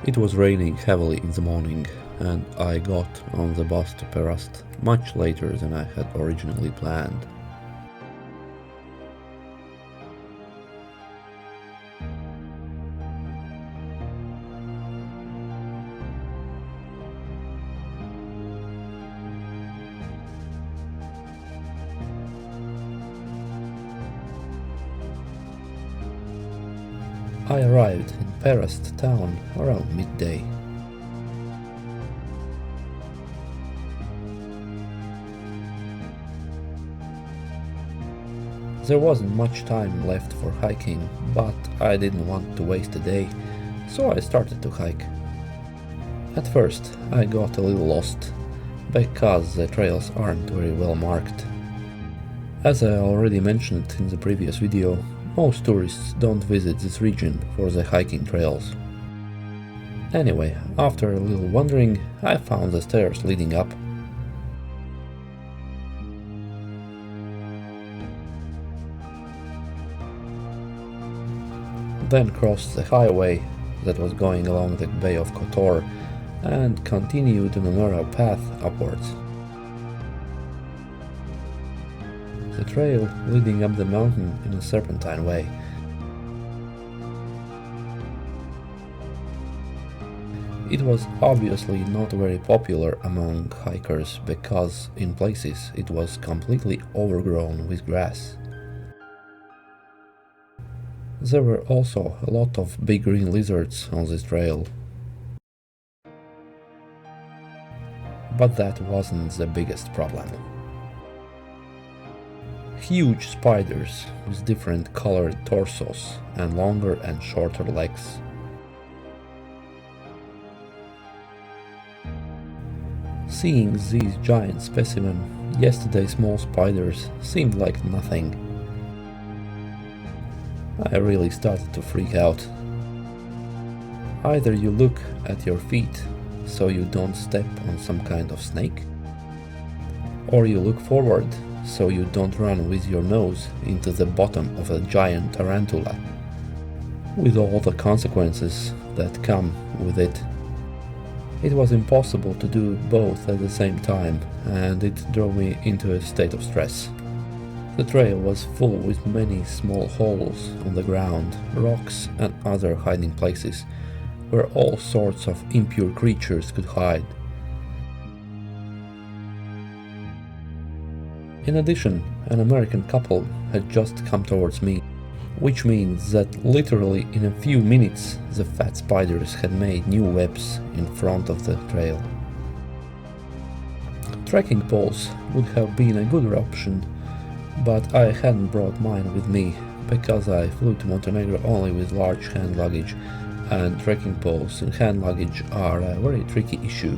It was raining heavily in the morning, and I got on the bus to Perast much later than I had originally planned. I arrived in Perast town around midday. There wasn't much time left for hiking, but I didn't want to waste a day, so I started to hike. At first I got a little lost, because the trails aren't very well marked. As I already mentioned in the previous video, most tourists don't visit this region for the hiking trails. Anyway, after a little wandering, I found the stairs leading up. Then crossed the highway that was going along the Bay of Kotor and continued on a narrow path upwards. The trail leading up the mountain in a serpentine way. It was obviously not very popular among hikers because in places it was completely overgrown with grass. There were also a lot of big green lizards on this trail. But that wasn't the biggest problem. Huge spiders with different colored torsos and longer and shorter legs. Seeing these giant specimens, yesterday's small spiders seemed like nothing. I really started to freak out. Either you look at your feet so you don't step on some kind of snake, or you look forward so you don't run with your nose into the bottom of a giant tarantula, with all the consequences that come with it. It was impossible to do both at the same time, and it drove me into a state of stress. The trail was full with many small holes on the ground, rocks and other hiding places, where all sorts of impure creatures could hide. In addition, an American couple had just come towards me, which means that literally in a few minutes the fat spiders had made new webs in front of the trail. Trekking poles would have been a good option, but I hadn't brought mine with me because I flew to Montenegro only with large hand luggage, and trekking poles in hand luggage are a very tricky issue.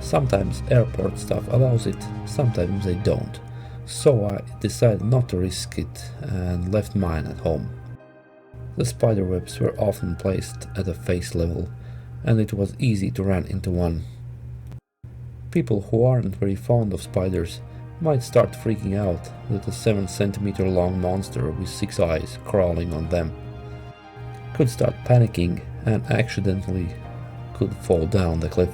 Sometimes airport staff allows it, sometimes they don't, so I decided not to risk it and left mine at home. The spider webs were often placed at a face level, and it was easy to run into one. People who aren't very fond of spiders might start freaking out that a 7 cm long monster with 6 eyes crawling on them could start panicking and accidentally could fall down the cliff.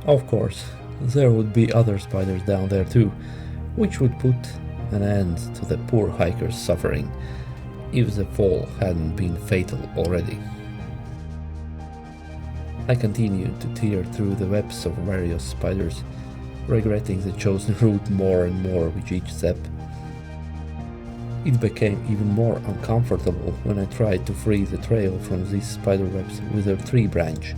Of course, there would be other spiders down there too, which would put an end to the poor hiker's suffering, if the fall hadn't been fatal already. I continued to tear through the webs of various spiders, regretting the chosen route more and more with each step. It became even more uncomfortable when I tried to free the trail from these spider webs with a tree branch,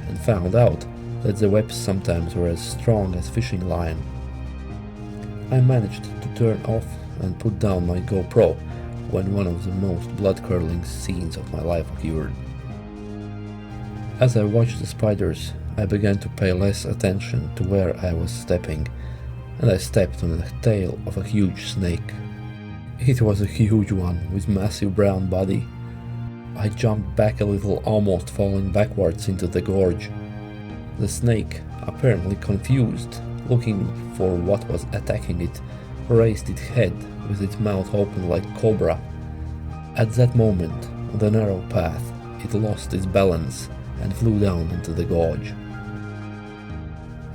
and found out that the webs sometimes were as strong as fishing line. I managed to turn off and put down my GoPro when one of the most blood-curdling scenes of my life occurred. As I watched the spiders, I began to pay less attention to where I was stepping, and I stepped on the tail of a huge snake. It was a huge one with massive brown body. I jumped back a little, almost falling backwards into the gorge. The snake, apparently confused, looking for what was attacking it, raised its head with its mouth open like cobra. At that moment, on the narrow path, it lost its balance and flew down into the gorge.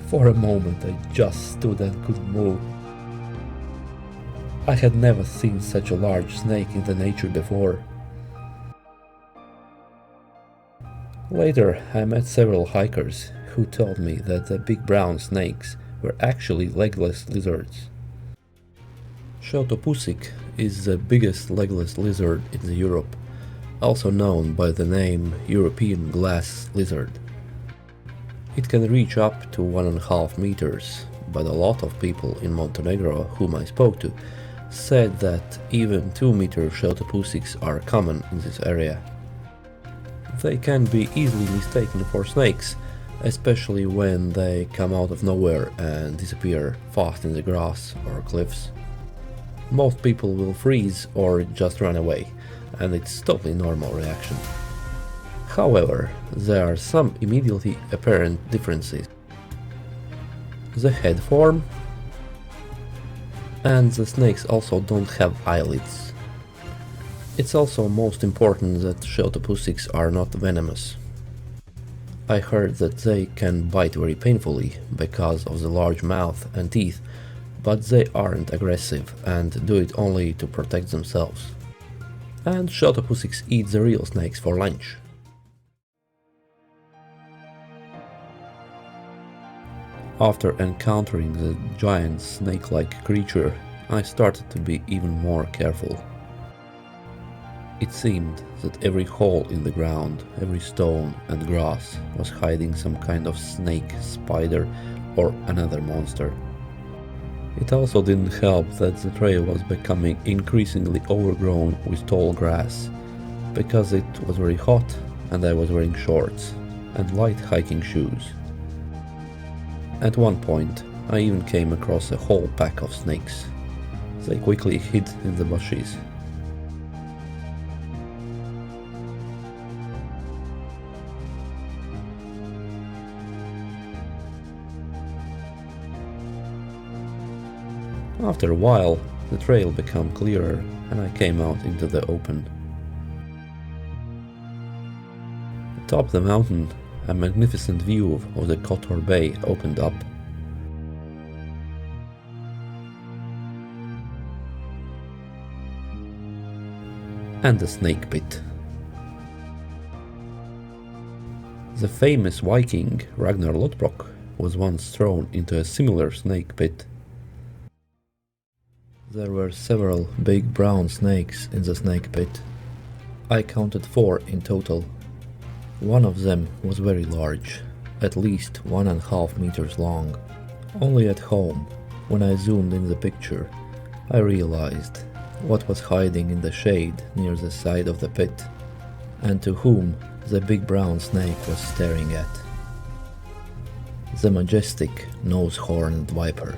For a moment I just stood and couldn't move. I had never seen such a large snake in the nature before. Later I met several hikers who told me that the big brown snakes were actually legless lizards. Sheltopusik is the biggest legless lizard in Europe, also known by the name European glass lizard. It can reach up to 1.5 meters, but a lot of people in Montenegro whom I spoke to said that even 2-meter sheltopusiks are common in this area. They can be easily mistaken for snakes, especially when they come out of nowhere and disappear fast in the grass or cliffs. Most people will freeze or just run away, and it's totally normal reaction. However, there are some immediately apparent differences. The head form, and the snakes also don't have eyelids. It's also most important that sheltopusiks are not venomous. I heard that they can bite very painfully because of the large mouth and teeth, but they aren't aggressive and do it only to protect themselves. And sheltopusiks eat the real snakes for lunch. After encountering the giant snake-like creature, I started to be even more careful. It seemed that every hole in the ground, every stone and grass was hiding some kind of snake, spider or another monster. It also didn't help that the trail was becoming increasingly overgrown with tall grass, because it was very hot and I was wearing shorts and light hiking shoes. At one point I even came across a whole pack of snakes. They quickly hid in the bushes. After a while, the trail became clearer and I came out into the open. Atop the mountain, a magnificent view of the Kotor Bay opened up. And the snake pit. The famous Viking Ragnar Lodbrok was once thrown into a similar snake pit. There were several big brown snakes in the snake pit. I counted 4 in total. One of them was very large, at least 1.5 meters long. Only at home, when I zoomed in the picture, I realized what was hiding in the shade near the side of the pit, and to whom the big brown snake was staring at. The majestic nose-horned viper,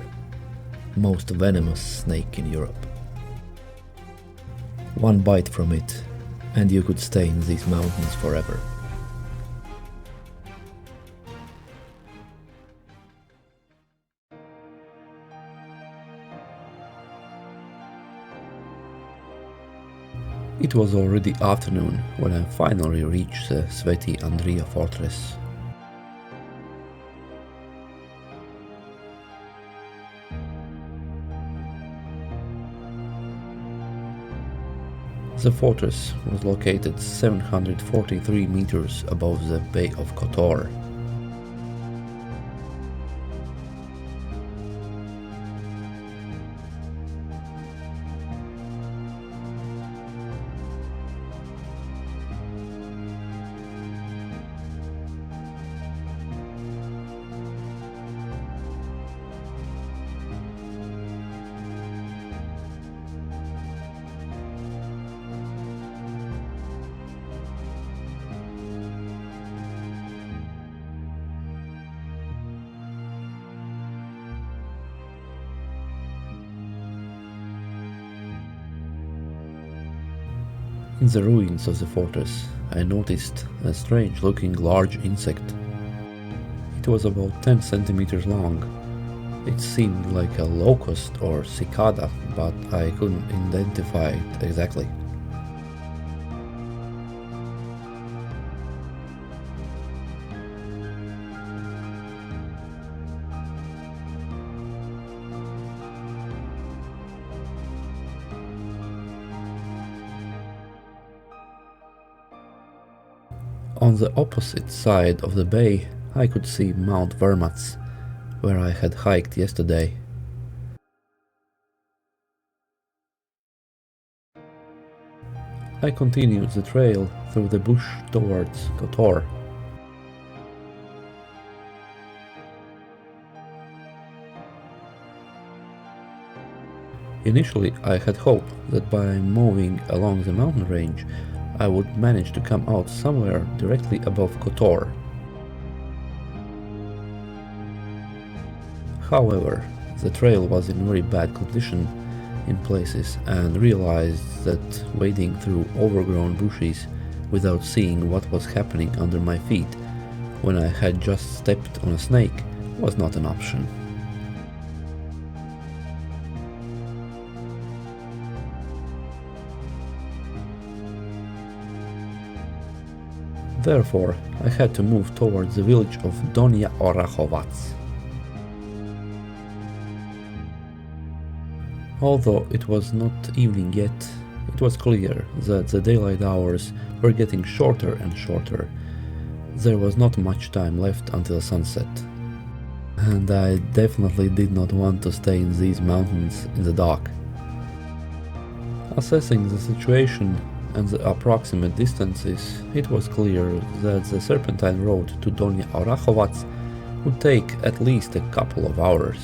most venomous snake in Europe. One bite from it, and you could stay in these mountains forever. It was already afternoon when I finally reached the Sveti Andrya fortress. The fortress was located 743 meters above the Bay of Kotor. In the ruins of the fortress, I noticed a strange-looking large insect. It was about 10 centimeters long. It seemed like a locust or cicada, but I couldn't identify it exactly. On the opposite side of the bay I could see Mount Vermats, where I had hiked yesterday. I continued the trail through the bush towards Kotor. Initially I had hoped that by moving along the mountain range I would manage to come out somewhere directly above Kotor. However, the trail was in very bad condition in places, and realized that wading through overgrown bushes without seeing what was happening under my feet when I had just stepped on a snake was not an option. Therefore, I had to move towards the village of Donya Orahovats. Although it was not evening yet, it was clear that the daylight hours were getting shorter and shorter. There was not much time left until sunset, and I definitely did not want to stay in these mountains in the dark. Assessing the situation and the approximate distances, it was clear that the serpentine road to Donya Orahovats would take at least a couple of hours.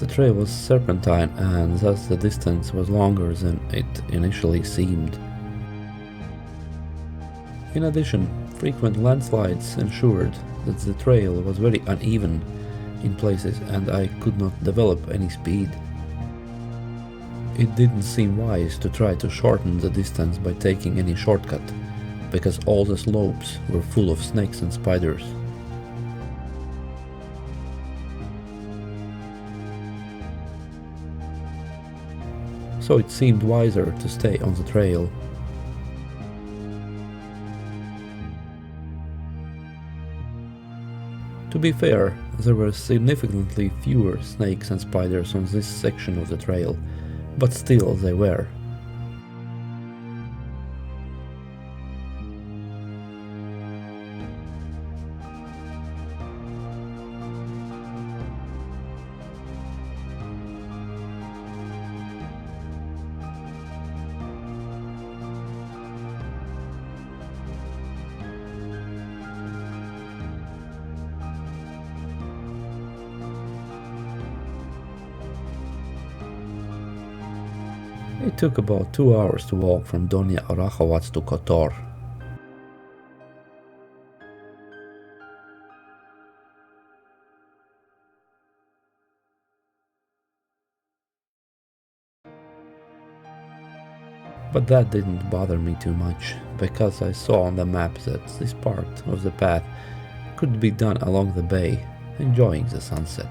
The trail was serpentine, and thus the distance was longer than it initially seemed. In addition, frequent landslides ensured that the trail was very uneven in places and I could not develop any speed. It didn't seem wise to try to shorten the distance by taking any shortcut, because all the slopes were full of snakes and spiders. So it seemed wiser to stay on the trail. To be fair, there were significantly fewer snakes and spiders on this section of the trail, but still they were. It took about 2 hours to walk from Donya Orahovats to Kotor. But that didn't bother me too much, because I saw on the map that this part of the path could be done along the bay, enjoying the sunset.